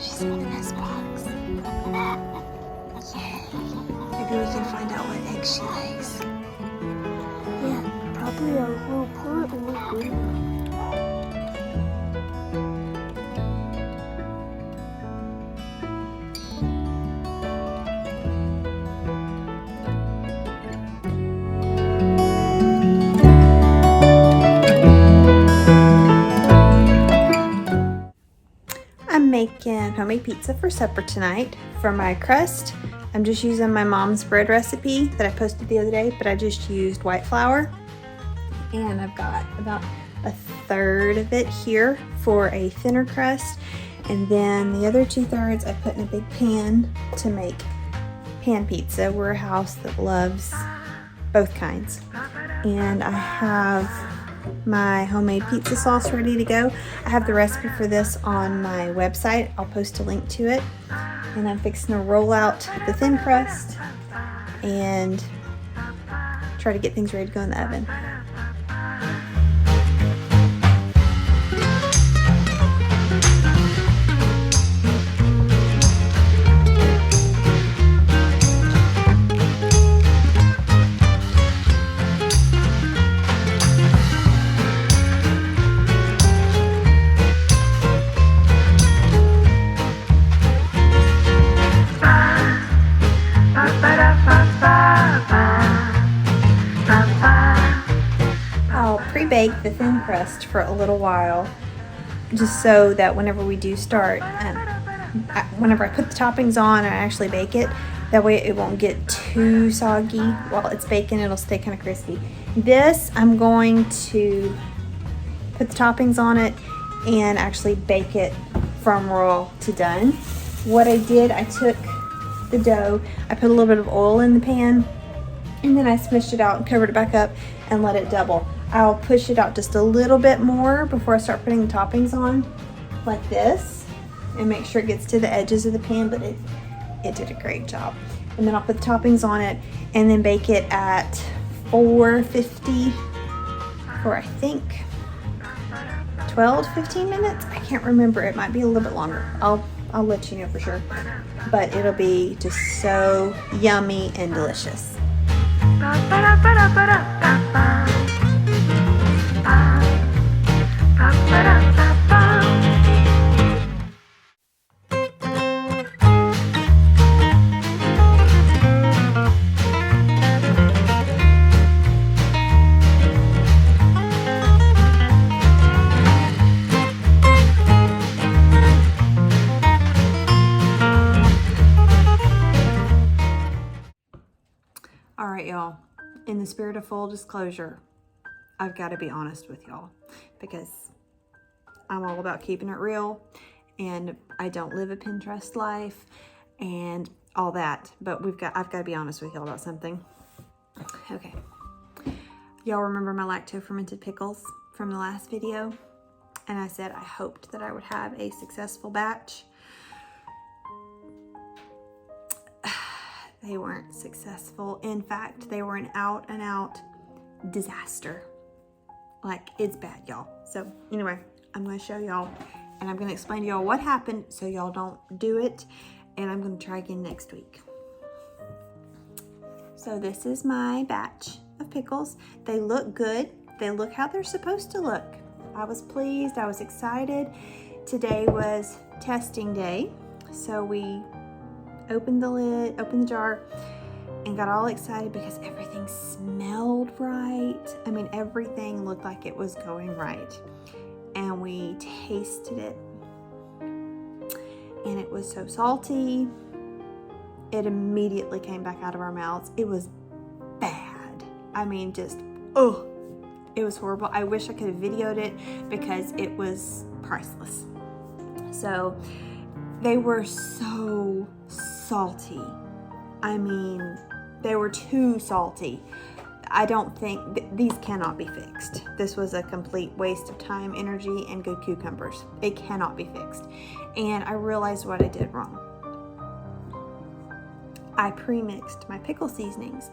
She's in the nest box. Yay. Maybe we can find out what egg she lays. Yeah, probably a little port or green. I'm making homemade pizza for supper tonight. For my crust, I'm just using my mom's bread recipe that I posted the other day, but I just used white flour. And I've got about a third of it here for a thinner crust. And then the other 2/3 I put in a big pan to make pan pizza. We're a house that loves both kinds. And I have my homemade pizza sauce ready to go. I have the recipe for this on my website. I'll post a link to it. And I'm fixing to roll out the thin crust and try to get things ready to go in the oven. I'll pre-bake the thin crust for a little while, just so that whenever we do start, whenever I put the toppings on and I actually bake it, that way it won't get too soggy while it's baking. It'll stay kind of crispy. This, I'm going to put the toppings on it and actually bake it from raw to done. What I did, I took the dough, I put a little bit of oil in the pan, and then I smushed it out and covered it back up and let it double. I'll push it out just a little bit more before I start putting the toppings on, like this, and make sure it gets to the edges of the pan, but it did a great job. And then I'll put the toppings on it and then bake it at 450 for, I think, 12 to 15 minutes. I can't remember. It might be a little bit longer. I'll let you know for sure. But it'll be just so yummy and delicious. All right, y'all, in the spirit of full disclosure, I've got to be honest with y'all because I'm all about keeping it real and I don't live a Pinterest life and all that, but I've got to be honest with y'all about something. Okay. Y'all remember my lactofermented pickles from the last video? And I said I hoped that I would have a successful batch. They weren't successful. In fact, they were an out and out disaster. Like, it's bad, y'all. So anyway, I'm gonna show y'all and I'm gonna explain to y'all what happened so y'all don't do it. And I'm gonna try again next week. So this is my batch of pickles. They look good. They look how they're supposed to look. I was pleased, I was excited. Today was testing day. So we opened the lid, opened the jar, and got all excited because everything smelled right. I mean, everything looked like it was going right. And we tasted it, and it was so salty. It immediately came back out of our mouths. It was bad. I mean, just, oh, it was horrible. I wish I could have videoed it because it was priceless. So they were so salty. I mean, they were too salty. I don't think, these cannot be fixed. This was a complete waste of time, energy, and good cucumbers. It cannot be fixed. And I realized what I did wrong. I pre-mixed my pickle seasonings,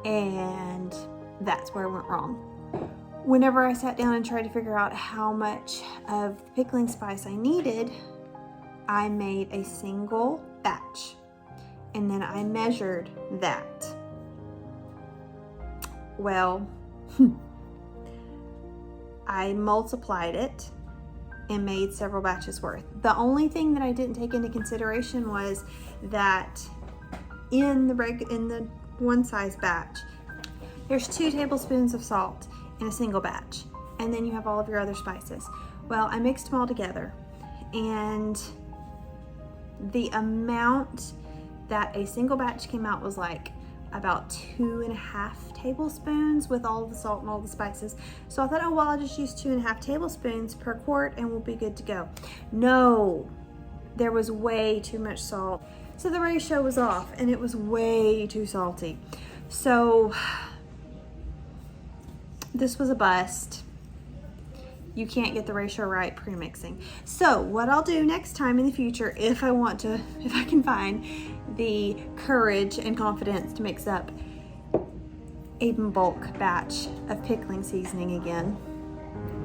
and that's where I went wrong. whenever I sat down and tried to figure out how much of the pickling spice I needed, I made a single batch and then I measured that. Well, I multiplied it and made several batches worth. The only thing that I didn't take into consideration was that in the one size batch, there's 2 tablespoons of salt in a single batch, and then you have all of your other spices. Well, I mixed them all together, and the amount that a single batch came out was like about 2.5 tablespoons with all of the salt and all the spices. So I thought, oh well, I'll just use 2.5 tablespoons per quart and we'll be good to go. No, there was way too much salt. So the ratio was off and it was way too salty. So this was a bust. You can't get the ratio right pre-mixing. So what I'll do next time in the future, if I can find the courage and confidence to mix up a bulk batch of pickling seasoning again,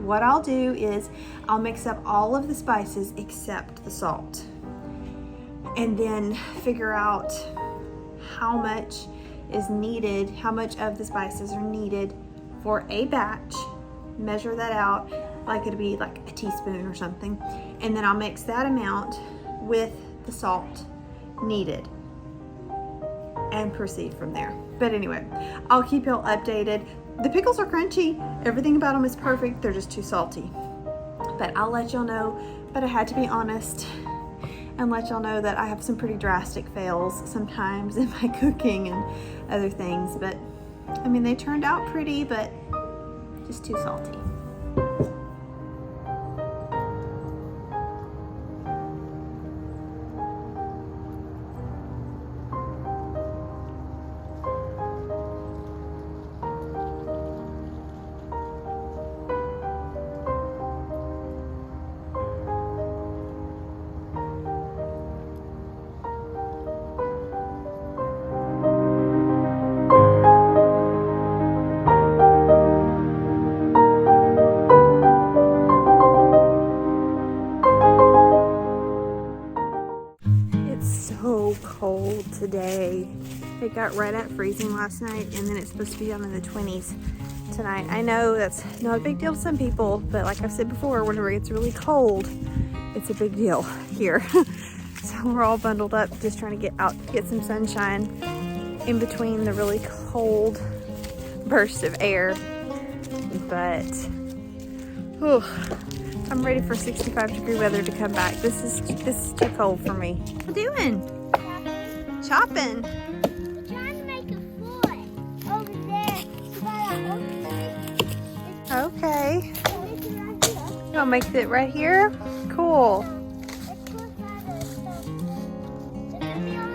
what I'll do is I'll mix up all of the spices except the salt, and then figure out how much is needed, how much of the spices are needed for a batch, measure that out, like it'll be like a teaspoon or something, and then I'll mix that amount with the salt needed and proceed from there. But anyway, I'll keep y'all updated. The pickles are crunchy, everything about them is perfect, they're just too salty. But I'll let y'all know, but I had to be honest and let y'all know that I have some pretty drastic fails sometimes in my cooking and other things. But I mean, they turned out pretty, but just too salty. Cold today. It got right at freezing last night, and then it's supposed to be down in the 20s tonight. I know that's not a big deal to some people, but like I've said before, whenever it gets really cold, it's a big deal here. So we're all bundled up, just trying to get out, get some sunshine in between the really cold bursts of air. But whew, I'm ready for 65-degree weather to come back. This is too cold for me. What are you doing? Chopping. We're trying to make a foot over there. Okay. Make it right here. You'll make it right here? Cool. Let's put it on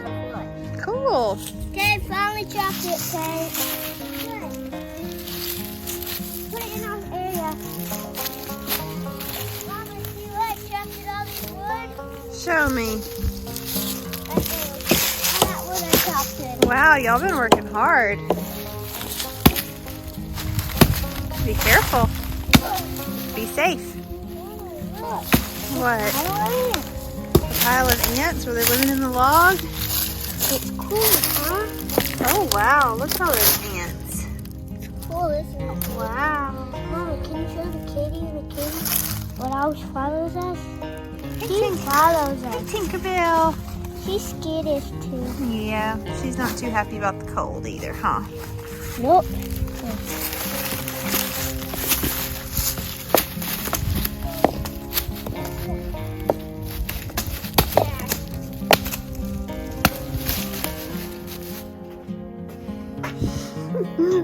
the foot. Cool. Okay, finally chopped it, okay. Good. Put it in our area. Mama, see what? Chopped it all this wood. Show me. Wow, y'all been working hard. Be careful. Be safe. What? A pile of ants? Were they living in the log? It's cool, huh? Oh wow, look at all those ants. It's cool, isn't it? Wow. Mama, can you show the kitty and the kitty what always follows us? Hey, She follows Hey, us. Tinkerbell. She's skittish too. Yeah, she's not too happy about the cold either, huh? Nope.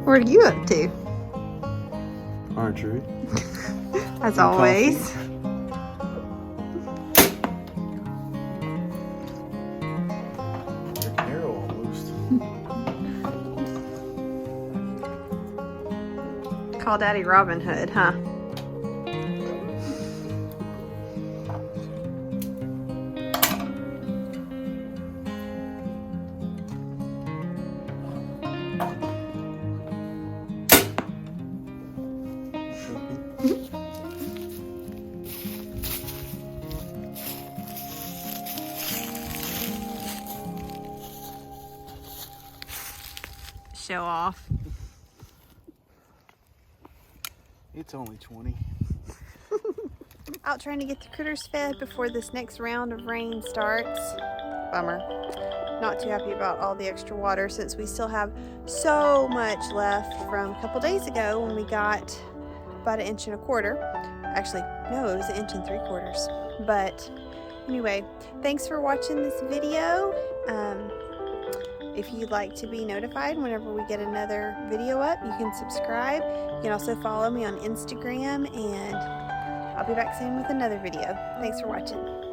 What are you up to? Archery. As always. Hair almost. Call Daddy Robin Hood, huh? show off. It's only 20. Out trying to get the critters fed before this next round of rain starts. Bummer. Not too happy about all the extra water since we still have so much left from a couple days ago when we got about 1.25 inches. Actually, no, it was 1 3/4 inches. But anyway, thanks for watching this video. If you'd like to be notified whenever we get another video up, you can subscribe. You can also follow me on Instagram, and I'll be back soon with another video. Thanks for watching.